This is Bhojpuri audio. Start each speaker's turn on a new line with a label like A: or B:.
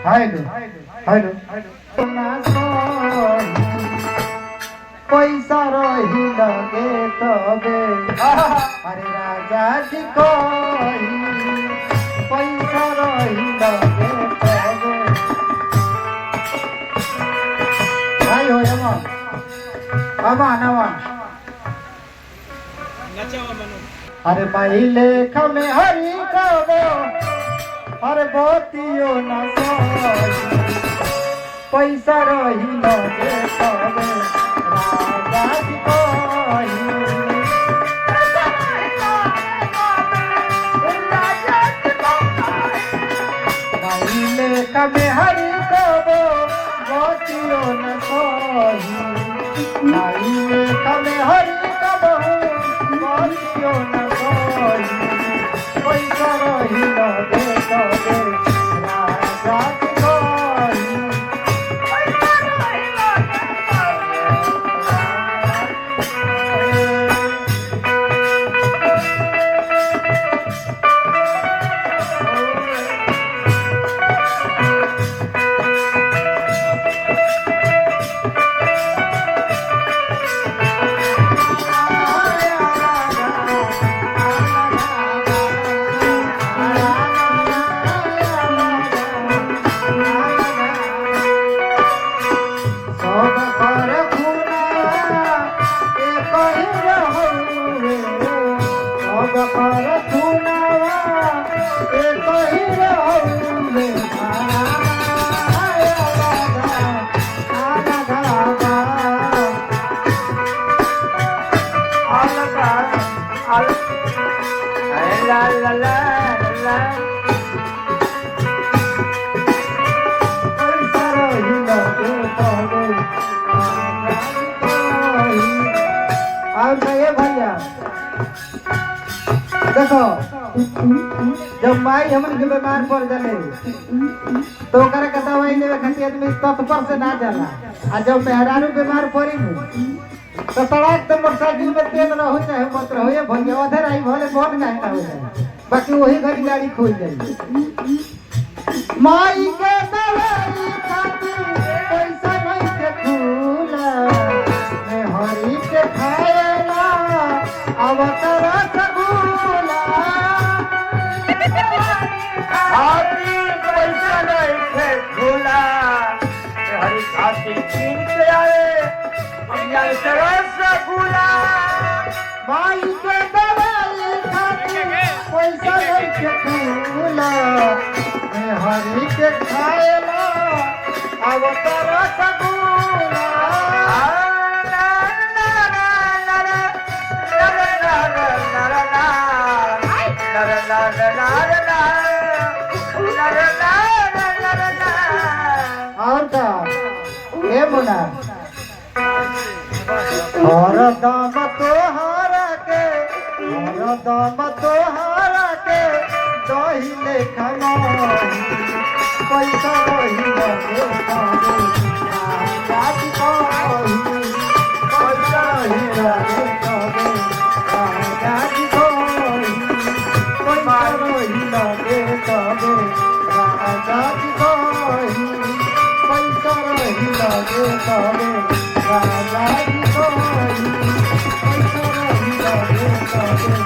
A: हेलो हेलो पैसा रही लगे तबे अरे राजा जी कोई पैसा रही लगे तबे भाई हो अमान अमान अरे भाई लेख में हरी कबो अरे बोतियो न पैसा रही लगे तबे राजा जी कोई भाई लेख में हरी कबो बोतियो न भाई लेख में हरी कबो बोतियो न पैसा रही लगे तबे राजा जी कोई देखो जब माई हमन के बीमार पड़ जाले तो ओकरा के दवाई लेवे खातिर आदमी तत्पर से ना जाला आ जब मेहरारू बीमार पड़ी तो सड़क तो मोटरसाइकिल में तेल रहो चाहे मत रहो ये भैया उधर आई भले बहुत महंगा हो जाए बाकी वही घड़ी गाड़ी खोल जाए माई के दवाई खातिर पैसा नहीं के खुला मैं हरी के खाएला अब तेरा सगुला
B: हरी पैसा नहीं के खुला हरी खातिर छीन के आए तेरा सगुला
A: माई के दवाई खातिर पैसा नहीं के खुला मैं हरी के खाएला अब तेरा सगुला और का ए बोला और दाम तोहारा के दही लेखा पैसा रही लगे राजा जी कोई पैसा रही लगे तबे राजा जी कोई पैसा रही लगे तबे राजा जी कोई पैसा रही लगे तबे राजा जी कोई पैसा रही लगे तबे